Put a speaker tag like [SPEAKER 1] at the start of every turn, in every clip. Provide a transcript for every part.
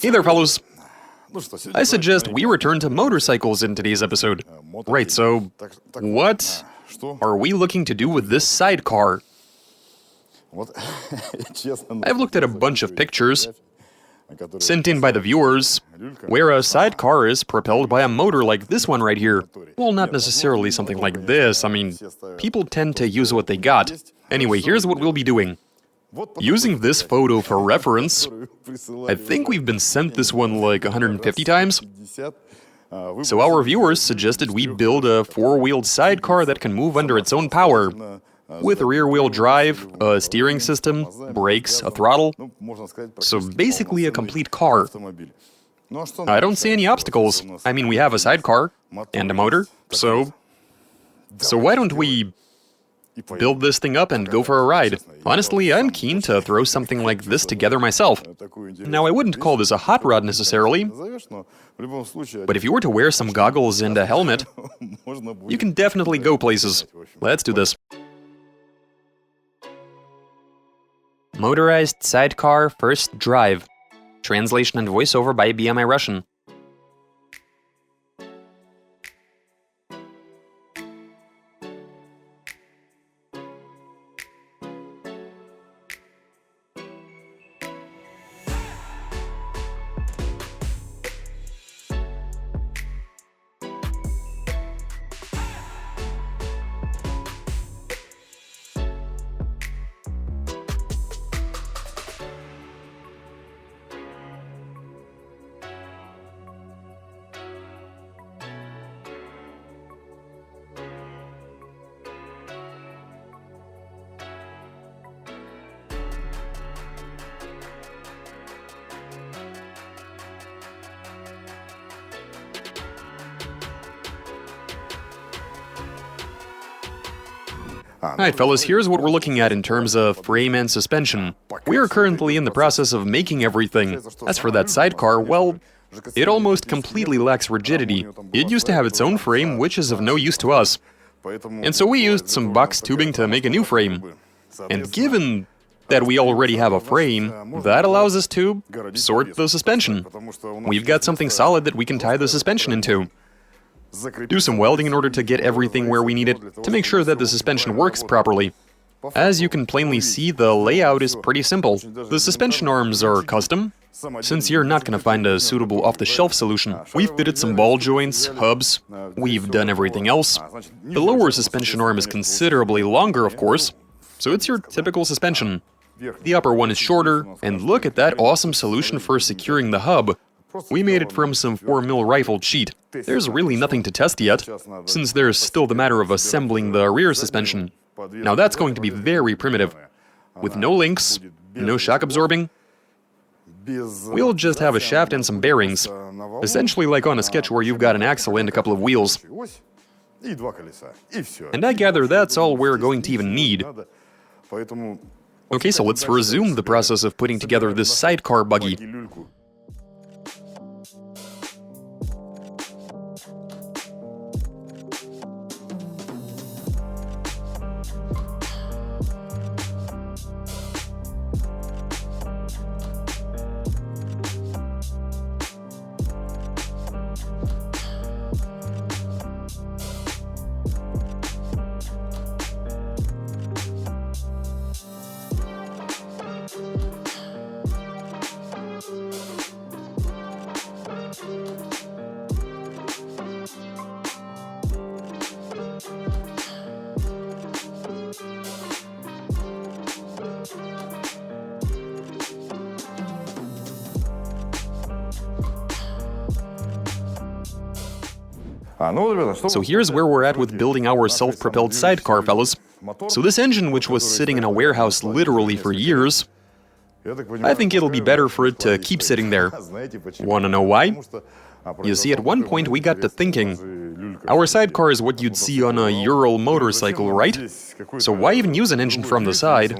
[SPEAKER 1] Hey there, fellows. I suggest we return to motorcycles in today's episode. Right, so what are we looking to do with this sidecar? I've looked at a bunch of pictures sent in by the viewers where a sidecar is propelled by a motor like this one right here. Well, not necessarily something like this. I mean, people tend to use what they got. Anyway, here's what we'll be doing. Using this photo for reference, I think we've been sent this one like 150 times. So our viewers suggested we build a four-wheeled sidecar that can move under its own power, with a rear-wheel drive, a steering system, brakes, a throttle. So basically a complete car. I don't see any obstacles. I mean, we have a sidecar and a motor, so why don't we build this thing up and go for a ride? Honestly, I'm keen to throw something like this together myself. Now, I wouldn't call this a hot rod necessarily, but if you were to wear some goggles and a helmet, you can definitely go places. Let's do this. Motorized sidecar first drive. Translation and voiceover by BMI Russian. Alright fellas, here's what we're looking at in terms of frame and suspension. We are currently in the process of making everything. As for that sidecar, well, it almost completely lacks rigidity. It used to have its own frame, which is of no use to us. And so we used some box tubing to make a new frame. And given that we already have a frame, that allows us to sort the suspension. We've got something solid that we can tie the suspension into. Do some welding in order to get everything where we need it, to make sure that the suspension works properly. As you can plainly see, the layout is pretty simple. The suspension arms are custom, since you're not gonna find a suitable off-the-shelf solution. We've fitted some ball joints, hubs, we've done everything else. The lower suspension arm is considerably longer, of course, so it's your typical suspension. The upper one is shorter, and look at that awesome solution for securing the hub. We made it from some 4mm rifled sheet. There's really nothing to test yet, since there's still the matter of assembling the rear suspension. Now that's going to be very primitive. With no links, no shock absorbing, we'll just have a shaft and some bearings. Essentially like on a sketch where you've got an axle and a couple of wheels. And I gather that's all we're going to even need. Okay, so let's resume the process of putting together this sidecar buggy. So here's where we're at with building our self-propelled sidecar, fellas. So this engine, which was sitting in a warehouse literally for years, I think it'll be better for it to keep sitting there. Wanna know why? You see, at one point we got to thinking, our sidecar is what you'd see on a Ural motorcycle, right? So why even use an engine from the side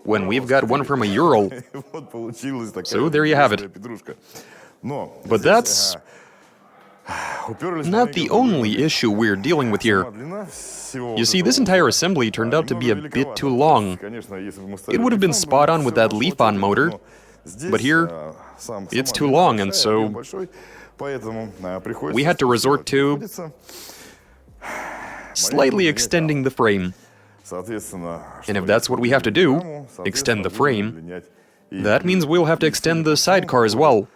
[SPEAKER 1] when we've got one from a Ural? So there you have it. But that's not the only issue we're dealing with here. You see, this entire assembly turned out to be a bit too long. It would have been spot on with that leaf-on motor, but here, It's too long, and so we had to resort to slightly extending the frame. And if that's what we have to do, extend the frame, that means we'll have to extend the sidecar as well.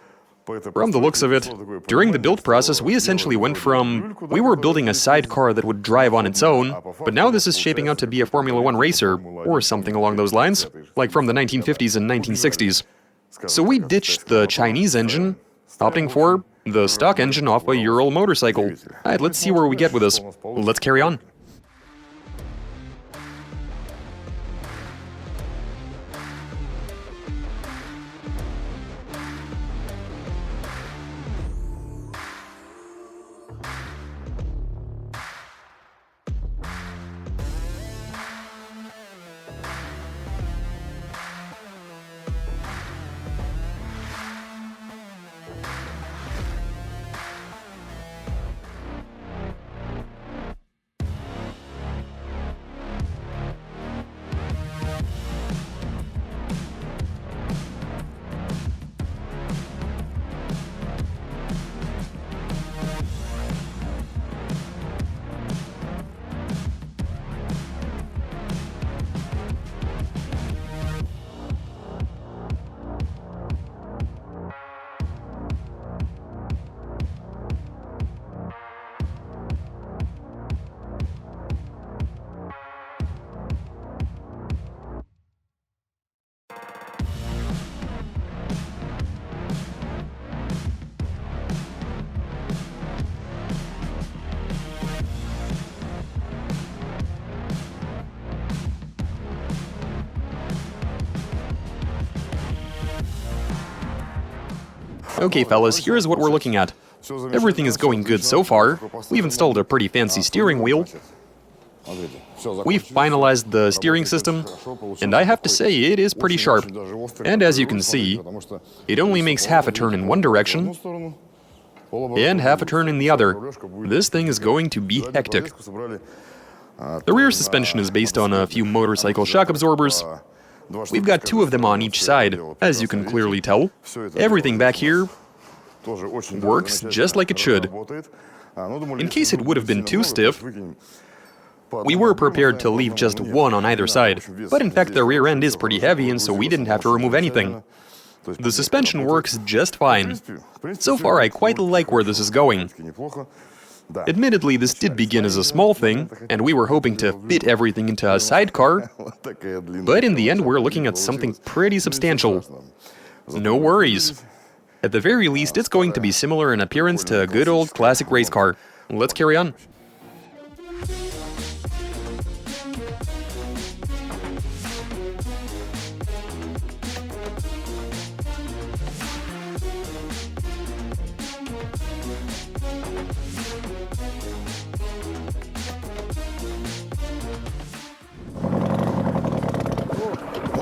[SPEAKER 1] From the looks of it, during the build process, we essentially went from we were building a sidecar that would drive on its own, but now this is shaping out to be a Formula 1 racer, or something along those lines, like from the 1950s and 1960s. So we ditched the Chinese engine, opting for the stock engine off a Ural motorcycle. Alright, let's see where we get with this. Let's carry on. Okay, fellas, here's what we're looking at. Everything is going good so far. We've installed a pretty fancy steering wheel. We've finalized the steering system, and I have to say, it is pretty sharp. And as you can see, it only makes half a turn in one direction, and half a turn in the other. This thing is going to be hectic. The rear suspension is based on a few motorcycle shock absorbers. We've got 2 of them on each side, as you can clearly tell. Everything back here works just like it should. In case it would have been too stiff, we were prepared to leave just 1 on either side. But in fact, the rear end is pretty heavy, and so we didn't have to remove anything. The suspension works just fine. So far, I quite like where this is going. Admittedly, this did begin as a small thing, and we were hoping to fit everything into a sidecar, but in the end we're looking at something pretty substantial. No worries. At the very least, it's going to be similar in appearance to a good old classic race car. Let's carry on.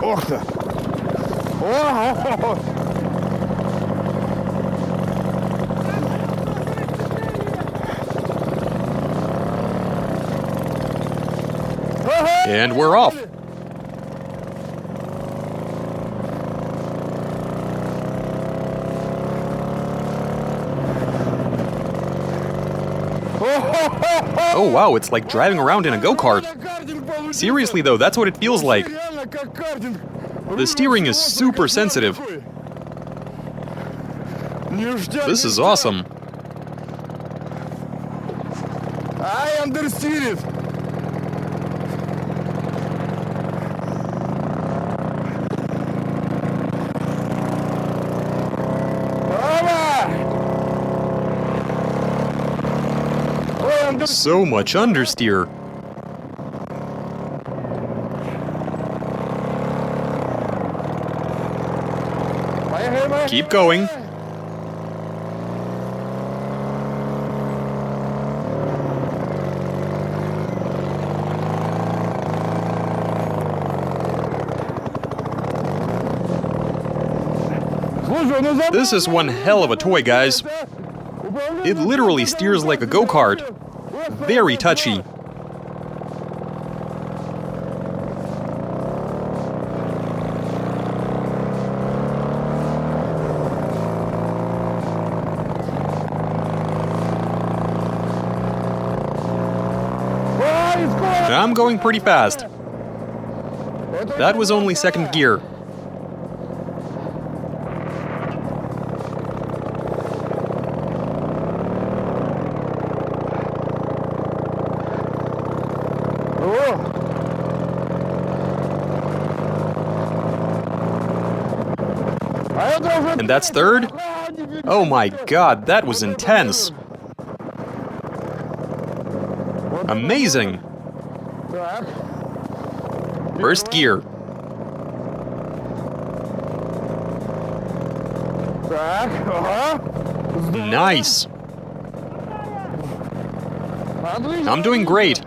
[SPEAKER 2] Ох ты! О!
[SPEAKER 1] And we're off. Oh wow, it's like driving around in a go-kart. Seriously though, that's what it feels like. The steering is super sensitive. This is awesome.
[SPEAKER 2] I understand it.
[SPEAKER 1] So much understeer. Keep going. This is one hell of a toy, guys. It literally steers like a go-kart. Very touchy. I'm going pretty fast. That was only second gear. And that's third? Oh my god, that was intense. Amazing. First gear. Nice. I'm doing great.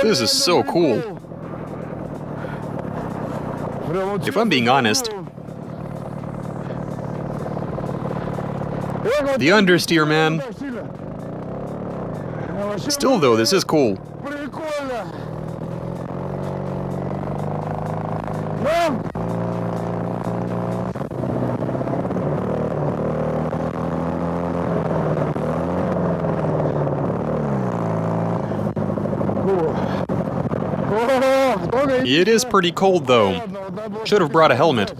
[SPEAKER 1] This is so cool. If I'm being honest, the understeer, man. Still though, this is cool. It is pretty cold though. Should have brought a helmet.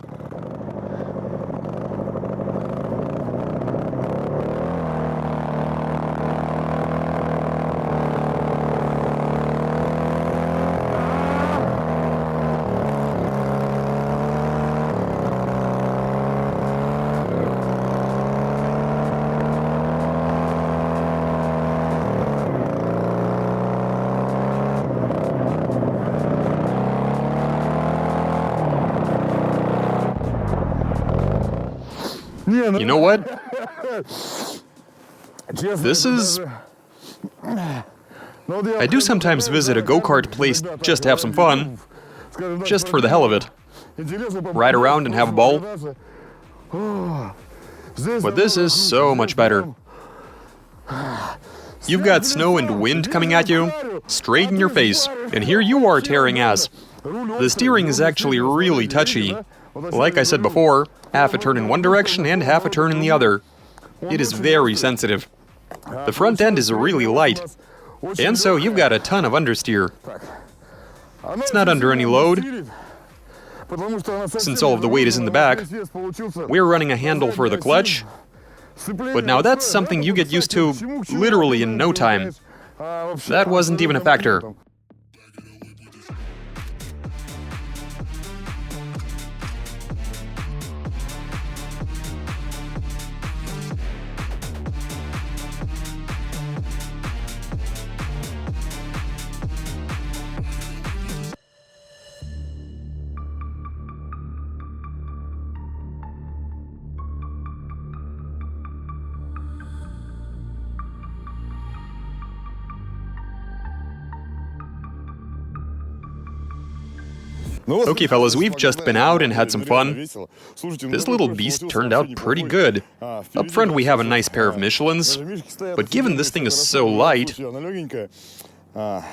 [SPEAKER 1] You know what? This is... I do sometimes visit a go-kart place just to have some fun. Just for the hell of it. Ride around and have a ball. But this is so much better. You've got snow and wind coming at you, straight in your face, and here you are tearing ass. The steering is actually really touchy. Like I said before, half a turn in one direction and half a turn in the other. It is very sensitive. The front end is really light, and so you've got a ton of understeer. It's not under any load, since all of the weight is in the back. We're running a handle for the clutch, but now that's something you get used to literally in no time. That wasn't even a factor. Okay, fellas, we've just been out and had some fun. This little beast turned out pretty good. Up front we have a nice pair of Michelins, but given this thing is so light,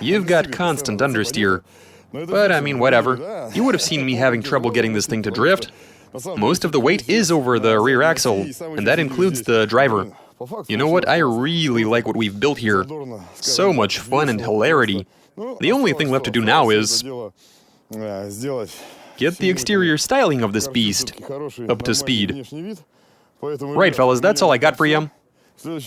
[SPEAKER 1] you've got constant understeer. But I mean, whatever. You would have seen me having trouble getting this thing to drift. Most of the weight is over the rear axle, and that includes the driver. You know what? I really like what we've built here. So much fun and hilarity. The only thing left to do now is get the exterior styling of this beast up to speed. Right, fellas, that's all I got for you.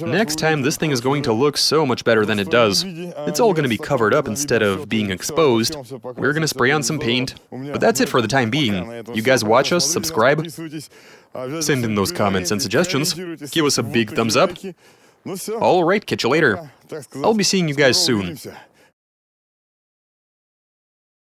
[SPEAKER 1] Next time, this thing is going to look so much better than it does. It's all going to be covered up instead of being exposed. We're going to spray on some paint. But that's it for the time being. You guys watch us, subscribe, send in those comments and suggestions, give us a big thumbs up. Alright, catch you later. I'll be seeing you guys soon.